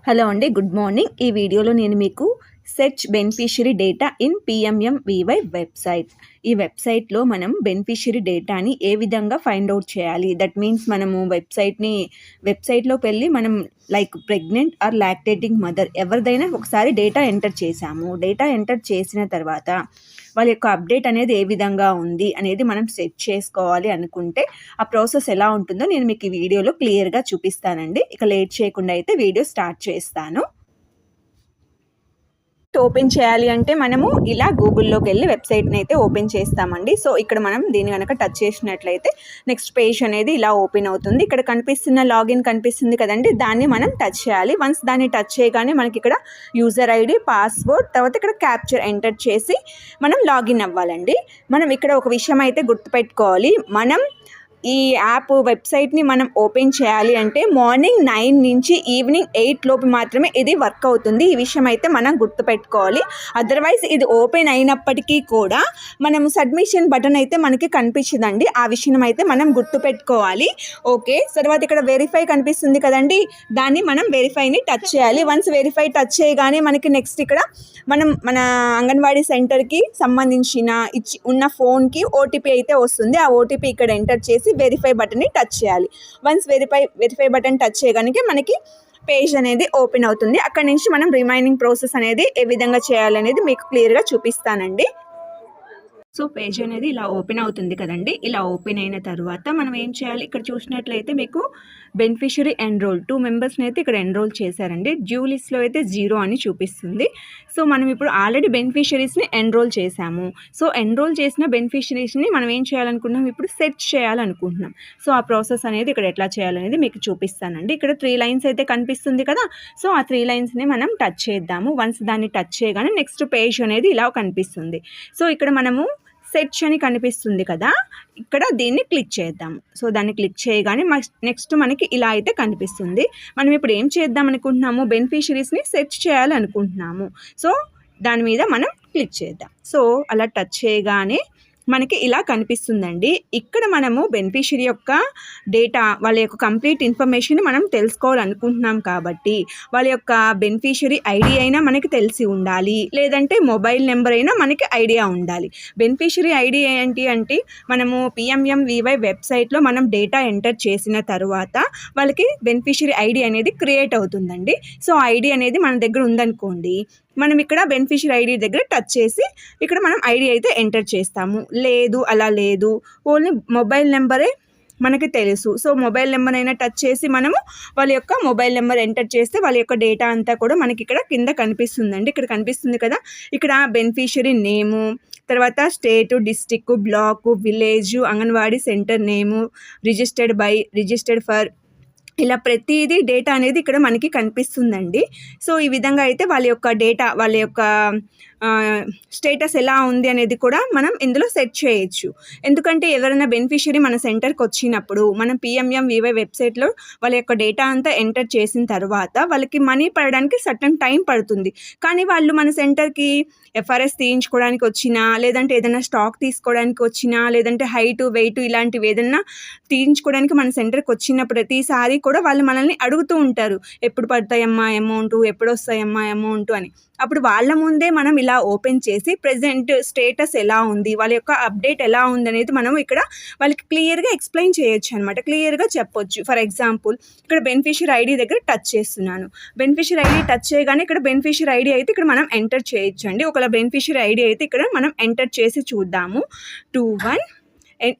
Hello అండి, good morning. ఈ వీడియోలో నేను మీకు search beneficiary data in PMMVY website. ఈ వెబ్సైట్లో మనం బెనిఫిషరీ డేటాని ఏ విధంగా ఫైండ్ అవుట్ చేయాలి. దట్ మీన్స్ మనము వెబ్సైట్లోకి వెళ్ళి మనం like pregnant are lactating mother ఎవరిదైనా ఒకసారి డేటా ఎంటర్ చేసాము. డేటా ఎంటర్ చేసిన తర్వాత వాళ్ళ యొక్క అప్డేట్ అనేది ఏ విధంగా ఉంది అనేది మనం సెట్ చేసుకోవాలి అనుకుంటే ఆ ప్రాసెస్ ఎలా ఉంటుందో నేను మీకు ఈ వీడియోలో క్లియర్గా చూపిస్తానండి. ఇక లేట్ చేయకుండా అయితే వీడియో స్టార్ట్ చేస్తాను. ఓపెన్ చేయాలి అంటే మనము ఇలా గూగుల్లోకి వెళ్ళి వెబ్సైట్ని అయితే ఓపెన్ చేస్తామండి. సో ఇక్కడ మనం దీన్ని కనుక టచ్ చేసినట్లయితే నెక్స్ట్ పేజ్ అనేది ఇలా ఓపెన్ అవుతుంది. ఇక్కడ కనిపిస్తున్న లాగిన్ కనిపిస్తుంది కదండి, దాన్ని మనం టచ్ చేయాలి. వన్స్ దాన్ని టచ్ చేయగానే మనకి ఇక్కడ యూజర్ ఐడి, పాస్వర్డ్, తర్వాత ఇక్కడ క్యాప్చర్ ఎంటర్ చేసి మనం లాగిన్ అవ్వాలండి. మనం ఇక్కడ ఒక విషయం అయితే గుర్తుపెట్టుకోవాలి. మనం ఈ యాప్ వెబ్సైట్ని మనం ఓపెన్ చేయాలి అంటే మార్నింగ్ 9 నుంచి ఈవినింగ్ 8 లోపు మాత్రమే ఇది వర్క్ అవుతుంది. ఈ విషయం అయితే మనం గుర్తుపెట్టుకోవాలి. అదర్వైజ్ ఇది ఓపెన్ అయినప్పటికీ కూడా మనం సబ్మిషన్ బటన్ అయితే మనకి కనిపించదండి. ఆ విషయం అయితే మనం గుర్తుపెట్టుకోవాలి. ఓకే, తర్వాత ఇక్కడ వెరిఫై కనిపిస్తుంది కదండి, దాన్ని మనం వెరిఫైని టచ్ చేయాలి. వన్స్ వెరిఫై టచ్ చేయగానే మనకి నెక్స్ట్ ఇక్కడ మన అంగన్వాడీ సెంటర్కి సంబంధించిన ఉన్న ఫోన్కి ఓటీపీ అయితే వస్తుంది. ఆ ఓటీపీ ఇక్కడ ఎంటర్ చేసి వెరిఫై బటన్ని టచ్ చేయాలి. వన్స్ వెరిఫై బటన్ టచ్ చేయగానే మనకి పేజ్ అనేది ఓపెన్ అవుతుంది. అక్కడ నుంచి మనం రిమైనింగ్ ప్రాసెస్ అనేది ఏ విధంగా చేయాలనేది మీకు క్లియర్గా చూపిస్తానండి. సో పేజ్ అనేది ఇలా ఓపెన్ అవుతుంది కదండి. ఇలా ఓపెన్ అయిన తర్వాత మనం ఏం చేయాలి, ఇక్కడ చూసినట్లయితే మీకు బెనిఫిషరీ ఎన్రోల్ 2 మెంబర్స్ని అయితే ఇక్కడ ఎన్రోల్ చేశారండి. డ్యూ లిస్ట్లో అయితే 0 అని చూపిస్తుంది. సో మనం ఇప్పుడు ఆల్రెడీ బెనిఫిషరీస్ని ఎన్రోల్ చేశాము. సో ఎన్రోల్ చేసిన బెనిఫిషరీస్ని మనం ఏం చేయాలనుకుంటున్నాం, ఇప్పుడు సెర్చ్ చేయాలనుకుంటున్నాం. సో ఆ ప్రాసెస్ అనేది ఇక్కడ ఎట్లా చేయాలనేది మీకు చూపిస్తానండి. ఇక్కడ 3 లైన్స్ అయితే కనిపిస్తుంది కదా. సో ఆ 3 లైన్స్ని మనం టచ్ చేద్దాము. వన్స్ దాన్ని టచ్ చేయగానే నెక్స్ట్ పేజ్ అనేది ఇలా కనిపిస్తుంది. సో ఇక్కడ మనము సెర్చ్ అని కనిపిస్తుంది కదా, ఇక్కడ దీన్ని క్లిక్ చేద్దాము. సో దాన్ని క్లిక్ చేయగానే నెక్స్ట్ మనకి ఇలా అయితే కనిపిస్తుంది. మనం ఇప్పుడు ఏం చేద్దాం అనుకుంటున్నాము, బెనిఫిషరీస్ని సెర్చ్ చేయాలనుకుంటున్నాము. సో దాని మీద మనం క్లిక్ చేద్దాం. సో అలా టచ్ చేయగానే మనకి ఇలా కనిపిస్తుందండి. ఇక్కడ మనము బెనిఫిషరీ యొక్క డేటా, వాళ్ళ యొక్క కంప్లీట్ ఇన్ఫర్మేషన్ మనం తెలుసుకోవాలనుకుంటున్నాం కాబట్టి వాళ్ళ యొక్క బెనిఫిషరీ ఐడి అయినా మనకి తెలిసి ఉండాలి, లేదంటే మొబైల్ నెంబర్ అయినా మనకి ఐడియా ఉండాలి. బెనిఫిషరీ ఐడి ఏంటి అంటే మనము పిఎంఎంవివై వెబ్సైట్లో మనం డేటా ఎంటర్ చేసిన తర్వాత వాళ్ళకి బెనిఫిషరీ ఐడి అనేది క్రియేట్ అవుతుందండి. సో ఐడి అనేది మన దగ్గర ఉందనుకోండి, మనం ఇక్కడ బెనిఫిషరీ ఐడి దగ్గర టచ్ చేసి ఇక్కడ మనం ఐడి అయితే ఎంటర్ చేస్తాము. లేదు, అలా లేదు, ఓన్లీ మొబైల్ నెంబరే మనకి తెలుసు. సో మొబైల్ నెంబర్ అయినా టచ్ చేసి మనము వాళ్ళ యొక్క మొబైల్ నెంబర్ ఎంటర్ చేస్తే వాళ్ళ యొక్క డేటా అంతా కూడా మనకి ఇక్కడ కింద కనిపిస్తుందండి. ఇక్కడ కనిపిస్తుంది కదా, ఇక్కడ బెనిఫిషరీ నేము, తర్వాత state, district, block, village, anganwadi centre name, registered for, ఇలా ప్రతిదీ డేటా అనేది ఇక్కడ మనకి కనిపిస్తుందండి. సో ఈ విధంగా అయితే వాళ్ళ యొక్క డేటా, వాళ్ళ యొక్క స్టేటస్ ఎలా ఉంది అనేది కూడా మనం ఇందులో సెట్ చేయొచ్చు. ఎందుకంటే ఎవరైనా బెనిఫిషరీ మన సెంటర్కి వచ్చినప్పుడు మనం పిఎంఎంవివై వెబ్సైట్లో వాళ్ళ యొక్క డేటా అంతా ఎంటర్ చేసిన తర్వాత వాళ్ళకి మనీ పడడానికి సర్టన్ టైం పడుతుంది. కానీ వాళ్ళు మన సెంటర్కి ఎఫ్ఆర్ఎస్ తీయించుకోవడానికి వచ్చినా, లేదంటే ఏదైనా స్టాక్ తీసుకోవడానికి వచ్చినా, లేదంటే హైటు, వెయిట్ ఇలాంటివి ఏదైనా తీయించుకోవడానికి మన సెంటర్కి వచ్చిన ప్రతిసారి కూడా వాళ్ళు మనల్ని అడుగుతూ ఉంటారు, ఎప్పుడు పడతాయమ్మా అమౌంట్, ఎప్పుడు వస్తాయమ్మా అమౌంట్ అని. అప్పుడు వాళ్ళ ముందే మనం ఇలా ఓపెన్ చేసి ప్రెజెంట్ స్టేటస్ ఎలా ఉంది, వాళ్ళ యొక్క అప్డేట్ ఎలా ఉంది అనేది మనం ఇక్కడ వాళ్ళకి క్లియర్గా ఎక్స్ప్లెయిన్ చేయొచ్చు అనమాట, క్లియర్గా చెప్పొచ్చు. ఫర్ ఎగ్జాంపుల్ ఇక్కడ బెనిఫిషరీ ఐడి దగ్గర టచ్ చేస్తున్నాను. బెనిఫిషరీ ఐడి టచ్ చేయగానే ఇక్కడ బెనిఫిషరీ ఐడి అయితే ఇక్కడ మనం ఎంటర్ చేయొచ్చు అండి. ఒకవేళ బెనిఫిషరీ ఐడి అయితే ఇక్కడ మనం ఎంటర్ చేసి చూద్దాము. 21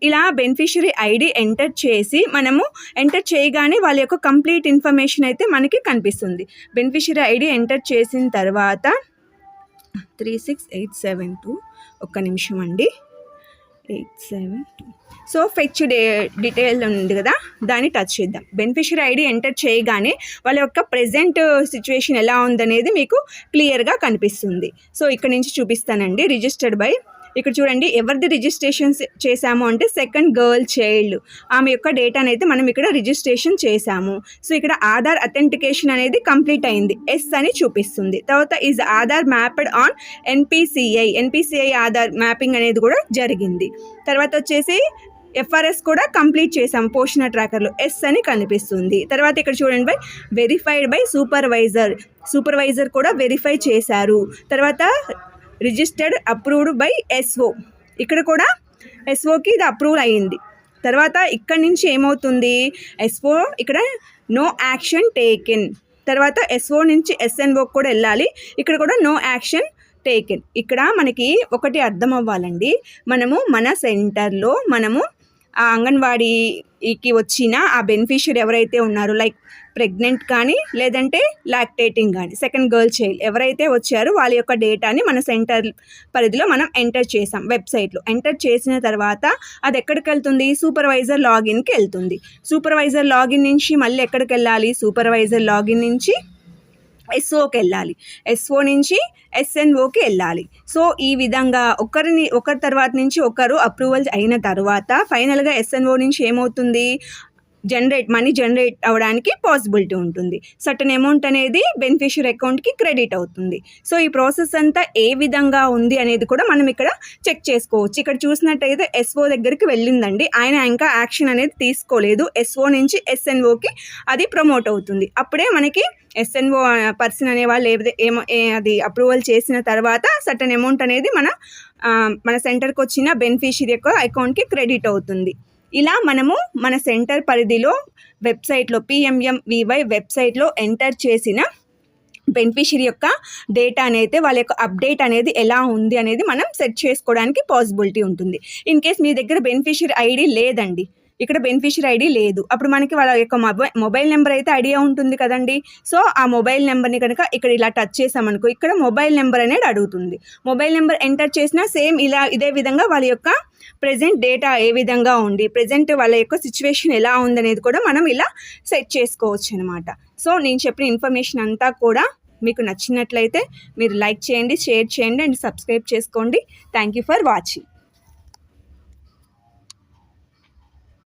ఇలా బెనిఫిషరీ ఐడి ఎంటర్ చేసి మనము ఎంటర్ చేయగానే వాళ్ళ యొక్క కంప్లీట్ ఇన్ఫర్మేషన్ అయితే మనకి కనిపిస్తుంది. బెనిఫిషరీ ఐడి ఎంటర్ చేసిన తర్వాత 36872, ఒక్క నిమిషం అండి, 872. సో ఫెచ్ డీటెయిల్ ఉంది కదా, దాన్ని టచ్ చేద్దాం. బెనిఫిషరీ ఐడి ఎంటర్ చేయగానే వాళ్ళ యొక్క ప్రెజెంట్ సిచ్యువేషన్ ఎలా ఉందనేది మీకు క్లియర్గా కనిపిస్తుంది. సో ఇక్కడ నుంచి చూపిస్తానండి. రిజిస్టర్డ్ బై, ఇక్కడ చూడండి ఎవరిది రిజిస్ట్రేషన్ చేశాము అంటే సెకండ్ గర్ల్ చైల్డ్, ఆమె యొక్క డేటాను అయితే మనం ఇక్కడ రిజిస్ట్రేషన్ చేశాము. సో ఇక్కడ ఆధార్ అథెంటికేషన్ అనేది కంప్లీట్ అయింది, ఎస్ అని చూపిస్తుంది. తర్వాత is Aadhaar mapped on NPCI Aadhaar mapping అనేది కూడా జరిగింది. తర్వాత వచ్చేసి ఎఫ్ఆర్ఎస్ కూడా కంప్లీట్ చేసాం పోషణ ట్రాకర్లో ఎస్ అని కనిపిస్తుంది. తర్వాత ఇక్కడ చూడండి వెరిఫైడ్ బై సూపర్వైజర్ కూడా వెరిఫై చేశారు. తర్వాత రిజిస్టర్డ్ అప్రూవ్డ్ బై ఎస్ఓ, ఇక్కడ కూడా ఎస్ఓకి ఇది అప్రూవ్ అయ్యింది. తర్వాత ఇక్కడ నుంచి ఏమవుతుంది, ఎస్ఓ ఇక్కడ నో యాక్షన్ టేకెన్. తర్వాత ఎస్ఓ నుంచి ఎస్ఎన్ఓ కూడా వెళ్ళాలి, ఇక్కడ కూడా నో యాక్షన్ టేకెన్. ఇక్కడ మనకి ఒకటి అర్థం అవ్వాలండి, మనము మన సెంటర్లో మనము ఆ అంగన్వాడీకి వచ్చిన ఆ బెనిఫిషియరీ ఎవరైతే ఉన్నారో, లైక్ ప్రెగ్నెంట్ కానీ లేదంటే లాక్టేటింగ్ కానీ సెకండ్ గర్ల్ చైల్డ్ ఎవరైతే వచ్చారో వాళ్ళ యొక్క డేటాని మన సెంటర్ పరిధిలో మనం ఎంటర్ చేసాం. వెబ్సైట్లో ఎంటర్ చేసిన తర్వాత అది ఎక్కడికి వెళ్తుంది, సూపర్వైజర్ లాగిన్కి వెళ్తుంది. సూపర్వైజర్ లాగిన్ నుంచి మళ్ళీ ఎక్కడికి వెళ్ళాలి, సూపర్వైజర్ లాగిన్ నుంచి ఎస్ఓకి వెళ్ళాలి, ఎస్ఓ నుంచి ఎస్ఎన్ఓకి వెళ్ళాలి. సో ఈ విధంగా ఒకరి తర్వాత నుంచి ఒకరు అప్రూవల్ అయిన తర్వాత ఫైనల్గా ఎస్ఎన్ఓ నుంచి ఏమవుతుంది, మనీ జనరేట్ అవ్వడానికి పాసిబిలిటీ ఉంటుంది. సర్టన్ అమౌంట్ అనేది బెనిఫిషియరీ అకౌంట్కి క్రెడిట్ అవుతుంది. సో ఈ ప్రాసెస్ అంతా ఏ విధంగా ఉంది అనేది కూడా మనం ఇక్కడ చెక్ చేసుకోవచ్చు. ఇక్కడ చూసినట్టయితే ఎస్ఓ దగ్గరికి వెళ్ళిందండి, ఆయన ఇంకా యాక్షన్ అనేది తీసుకోలేదు. ఎస్ఓ నుంచి ఎస్ఎన్ఓకి అది ప్రమోట్ అవుతుంది. అప్పుడే మనకి ఎస్ఎన్ఓ పర్సన్ అనేవాళ్ళు అది అప్రూవల్ చేసిన తర్వాత సర్టన్ అమౌంట్ అనేది మన సెంటర్కి వచ్చిన బెనిఫిషియరీ యొక్క అకౌంట్కి క్రెడిట్ అవుతుంది. ఇలా మనము మన సెంటర్ పరిధిలో వెబ్సైట్లో PMMVY వెబ్సైట్లో ఎంటర్ చేసిన బెనిఫిషియరీ యొక్క డేటా అనేది వాళ్ళ యొక్క అప్డేట్ అనేది ఎలా ఉంది అనేది మనం సెట్ చేసుకోవడానికి పాసిబిలిటీ ఉంటుంది. ఇన్ కేస్ మీ దగ్గర బెనిఫిషియరీ ఐడి లేదండి, ఇక్కడ బెనిఫిషియరీ ఐడి లేదు, అప్పుడు మనకి వాళ్ళ యొక్క మొబైల్ నెంబర్ అయితే ఐడియా ఉంటుంది కదండి. సో ఆ మొబైల్ నెంబర్ని కనుక ఇక్కడ ఇలా టచ్ చేసామనుకో, ఇక్కడ మొబైల్ నెంబర్ అనేది అడుగుతుంది. మొబైల్ నెంబర్ ఎంటర్ చేసినా సేమ్ ఇదే విధంగా వాళ్ళ యొక్క ప్రెజెంట్ డేటా ఏ విధంగా ఉంది, ప్రెజెంట్ వాళ్ళ యొక్క సిచ్యువేషన్ ఎలా ఉందనేది కూడా మనం ఇలా సెట్ చేసుకోవచ్చు అనమాట. సో నేను చెప్పిన ఇన్ఫర్మేషన్ అంతా కూడా మీకు నచ్చినట్లయితే మీరు లైక్ చేయండి, షేర్ చేయండి అండ్ సబ్స్క్రైబ్ చేసుకోండి. Thank you for watching.